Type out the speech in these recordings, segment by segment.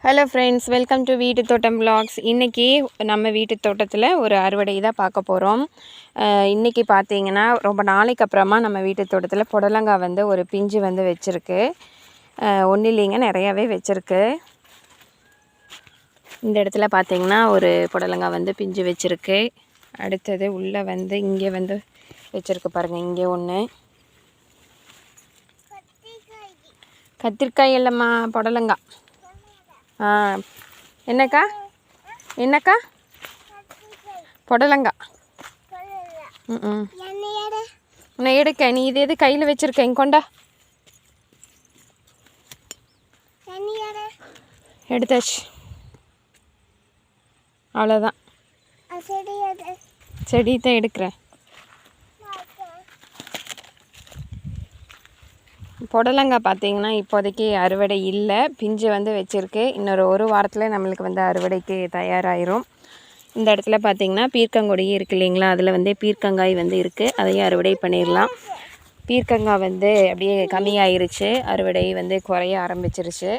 Hello friends, welcome to வீட்டு தோட்டம் vlogs. இன்றைக்கி நம்ம வீட்டு தோட்டத்தில் ஒரு அறுவடை தான் பார்க்க போகிறோம். இன்றைக்கி பார்த்தீங்கன்னா ரொம்ப நாளைக்கு அப்புறமா நம்ம வீட்டு தோட்டத்தில் புடலங்காய் வந்து ஒரு பிஞ்சு வந்து வச்சுருக்கு. ஒன்றும் இல்லைங்க, நிறையாவே வச்சுருக்கு. இந்த இடத்துல பார்த்தீங்கன்னா ஒரு புடலங்காய் வந்து பிஞ்சு வச்சுருக்கு. அடுத்தது உள்ளே வந்து இங்கே வந்து வச்சுருக்கு பாருங்கள். இங்கே ஒன்று கத்திரிக்காய் இல்லைம்மா, புடலங்காய். என்னக்கா என்னக்கா புடலங்காய். உன்னை எடுக்க நீ இது எது கையில் வச்சுருக்கேன், கொண்டா. எடுத்தாச்சு, அவ்வளோதான். செடி தான் எடுக்கிறேன். புடலங்காய் பார்த்தீங்கன்னா இப்போதைக்கு அறுவடை இல்லை, பிஞ்சு வந்து வச்சுருக்கு. இன்னொரு ஒரு வாரத்தில் நம்மளுக்கு வந்து அறுவடைக்கு தயாராகிரும். இந்த இடத்துல பார்த்திங்கன்னா பீர்க்கங்கொடியும் இருக்குது இல்லைங்களா, அதில் வந்து பீர்க்கங்காய் வந்து இருக்குது, அதையும் அறுவடை பண்ணிடலாம். பீர்க்கங்காய் வந்து அப்படியே கம்மியாயிருச்சு, அறுவடை வந்து குறைய ஆரம்பிச்சிருச்சு.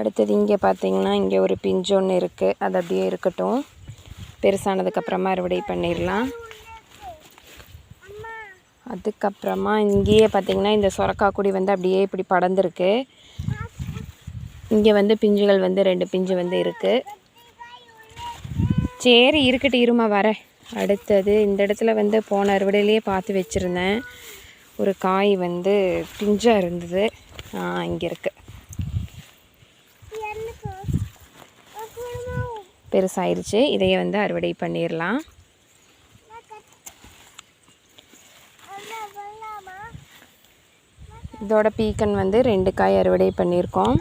அடுத்தது இங்கே பார்த்திங்கன்னா இங்கே ஒரு பிஞ்சு ஒன்று இருக்குது, அது அப்படியே இருக்கட்டும். பெருசானதுக்கப்புறமா அறுவடை பண்ணிடலாம். அதுக்கப்புறமா இங்கேயே பார்த்திங்கன்னா இந்த சொரக்காய் கொடி வந்து அப்படியே இப்படி படர்ந்துருக்கு. இங்கே வந்து பிஞ்சுகள் வந்து 2 பிஞ்சு வந்து இருக்குது. சரி இருக்கட்டும், இருமா வரேன். அடுத்தது இந்த இடத்துல வந்து போன அறுவடையிலேயே பார்த்து வச்சுருந்தேன், ஒரு காய் வந்து பிஞ்சாக இருந்தது. இங்கே இருக்குது, பெருசாயிருச்சு. இதையே வந்து அறுவடை பண்ணிடலாம். இதோட பீக்கன் வந்து 2 காய் அறுவடை பண்ணியிருக்கோம்.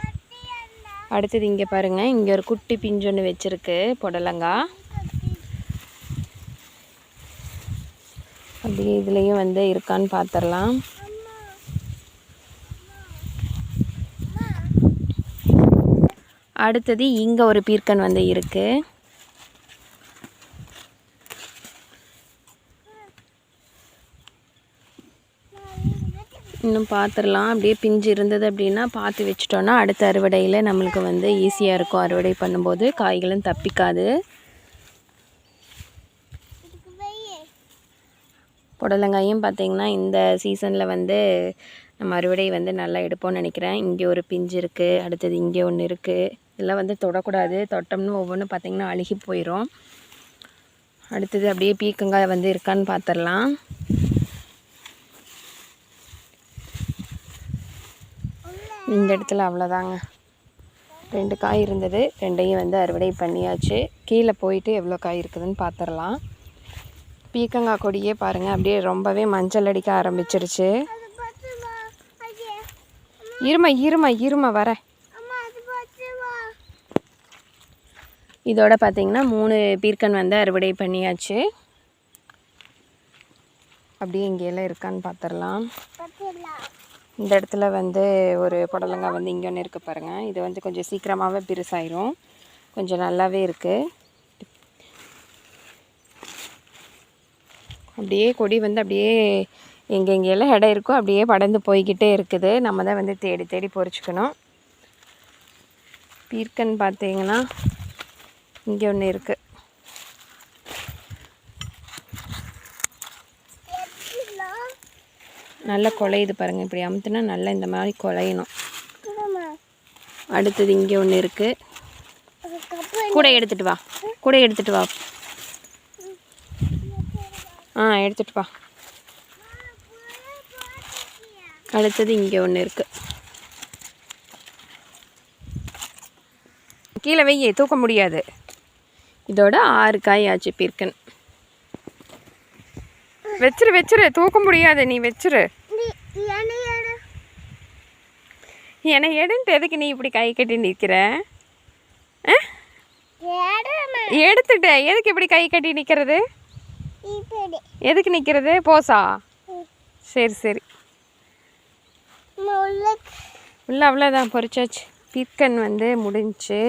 அடுத்தது இங்கே பாருங்கள், இங்கே ஒரு குட்டி பிஞ்சு ஒன்று வச்சுருக்கு புடலங்காய். அப்படியே இதுலேயும் வந்து இருக்கான்னு பார்த்துடலாம். அடுத்தது இங்கே ஒரு பீர்க்கன் வந்து இருக்குது. இன்னும் பார்த்துடலாம். அப்படியே பிஞ்சு இருந்தது அப்படின்னா பார்த்து வச்சிட்டோன்னா அடுத்த அறுவடையில் நம்மளுக்கு வந்து ஈஸியாக இருக்கும். அறுவடை பண்ணும்போது காய்களும் தப்பிக்காது. புடலங்காயும் பார்த்திங்கன்னா இந்த சீசனில் வந்து நம்ம அறுவடை வந்து நல்லா எடுப்போம்னு நினைக்கிறேன். இங்கே ஒரு பிஞ்சு இருக்குது, அடுத்தது இங்கே ஒன்று இருக்குது. இதெல்லாம் வந்து தொடக்கூடாது, தொட்டோம்னு ஒவ்வொன்றும் பார்த்திங்கன்னா அழுகி போயிடும். அடுத்தது அப்படியே பீக்கங்காய் வந்து இருக்கான்னு பார்த்துடலாம். இந்த இடத்துல அவ்வளோதாங்க, 2 காய் இருந்தது, 2ஐயும் வந்து அறுவடை பண்ணியாச்சு. கீழே போயிட்டு எவ்வளோ காய் இருக்குதுன்னு பார்த்துடலாம். பீக்கங்காய் கொடியே பாருங்கள், அப்படியே ரொம்பவே மஞ்சள் அடிக்க ஆரம்பிச்சிருச்சு. இருமா வர. இதோட பார்த்திங்கன்னா 3 பீர்க்கன் வந்து அறுவடை பண்ணியாச்சு. அப்படியே இங்கேயெல்லாம் இருக்கான்னு பார்த்துடலாம். இந்த இடத்துல வந்து ஒரு புடலங்காய் வந்து இங்கே ஒன்று இருக்குது பாருங்கள். இது வந்து கொஞ்சம் சீக்கிரமாகவே பெருசாயிரும், கொஞ்சம் நல்லாவே இருக்குது. அப்படியே கொடி வந்து அப்படியே எங்கெங்கெல்லாம் இடம் இருக்கோ அப்படியே படர்ந்து போய்கிட்டே இருக்குது. நம்ம தான் வந்து தேடி தேடி பொறிச்சிக்கணும். பீர்க்கன் பார்த்தீங்கன்னா இங்கே ஒன்று இருக்குது. நல்லா குலையுது பாருங்கள், இப்படி அமுத்துனா நல்லா இந்த மாதிரி குலையணும். அடுத்தது இங்கே ஒன்று இருக்குது. கூட எடுத்துகிட்டு வா. எடுத்துகிட்டு வா. அடுத்தது இங்கே ஒன்று இருக்குது. கீழே வெய்ய, தூக்க முடியாது. இதோட 6 காய் ஆச்சு பீர்க்கன். வச்சிரு, தூக்க முடியாது, நீ வச்சிரு. என்னை எடுன்ட்டு எதுக்கு நீ இப்படி கை கட்டி நிற்கிற? எடுத்துட்டேன், எதுக்கு இப்படி கை கட்டி நிற்கிறது? எதுக்கு நிற்கிறது? போசா? சரி உள்ள அவ்வளோதான், பொரிச்சாச்சு. பீர்க்கன் வந்து முடிஞ்சு.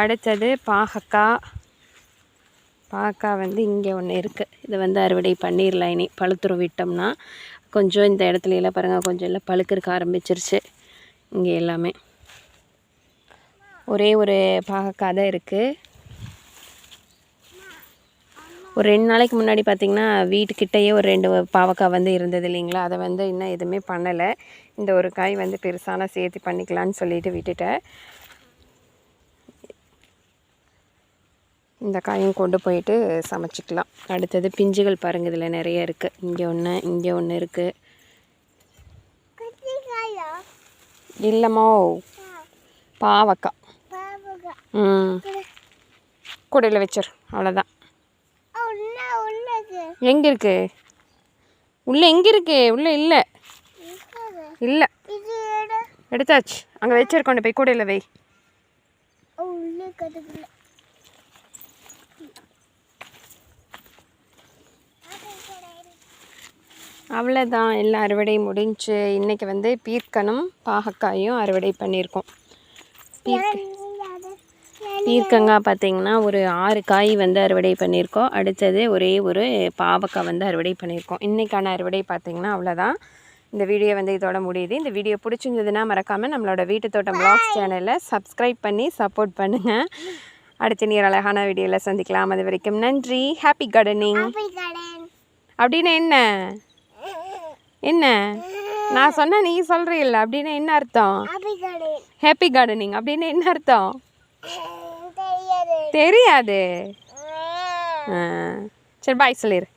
அடுத்தது பாகக்காய் வந்து இங்கே ஒன்று இருக்குது. இதை வந்து அறுவடை பண்ணிடலாம். இனி பழுத்துரு விட்டோம்னா கொஞ்சம் இந்த இடத்துல எல்லாம் பாருங்கள் கொஞ்சம் எல்லாம் பழுக்கிறக்க ஆரம்பிச்சிருச்சு. இங்கே எல்லாமே ஒரே ஒரு பாகக்காய் தான் இருக்குது. ஒரு 2 நாளைக்கு முன்னாடி பார்த்திங்கன்னா வீட்டுக்கிட்டேயே ஒரு 2 பாவக்காய் வந்து இருந்தது இல்லைங்களா, அதை வந்து இன்னும் எதுவுமே பண்ணலை. இந்த ஒரு காய் வந்து பெருசான சேர்த்து பண்ணிக்கலான்னு சொல்லிட்டு விட்டுட்டேன். இந்த காயும் கொண்டு போயிட்டு சமைச்சிக்கலாம். அடுத்தது பிஞ்சுகள் பாருங்கள், இதில் நிறைய இருக்குது. இங்கே ஒன்று, இங்கே ஒன்று இருக்குது. இல்லைமோ பாவக்காய். கூடையில் வச்சிரு, அவ்வளோதான். எங்கே இருக்கு? உள்ளே எங்கே இருக்கு? உள்ளே இல்லை இல்லை, எடுத்தாச்சு. அங்கே வச்சிருக்கோண்டு போய் கூடையில் வை. அவ்வளோதான், எல்லாம் அறுவடை முடிஞ்சு. இன்றைக்கி வந்து பீர்க்கனும் பாகக்காயும் அறுவடை பண்ணியிருக்கோம். பீர்க்கங்காய் பார்த்திங்கன்னா ஒரு 6 காய் வந்து அறுவடை பண்ணியிருக்கோம். அடுத்தது ஒரே ஒரு பாவக்காய் வந்து அறுவடை பண்ணியிருக்கோம். இன்றைக்கான அறுவடை பார்த்திங்கன்னா அவ்வளோதான். இந்த வீடியோ வந்து இதோட முடியுது. இந்த வீடியோ பிடிச்சிருந்ததுன்னா மறக்காமல் நம்மளோட வீட்டு தோட்டம் vlogs சேனலை சப்ஸ்கிரைப் பண்ணி சப்போர்ட் பண்ணுங்கள். அடுத்த நீர் அழகான வீடியோவில் சந்திக்கலாம். அது வரைக்கும் நன்றி. Happy gardening. அப்படின்னு என்ன என்ன நான் சொன்னால் நீ சொல்கிறீல்ல, அப்படின்னு என்ன அர்த்தம்? ஹாப்பி கார்டனிங் அப்படின்னு என்ன அர்த்தம்? தெரியாது. சரி பாய் சொல்லிடு.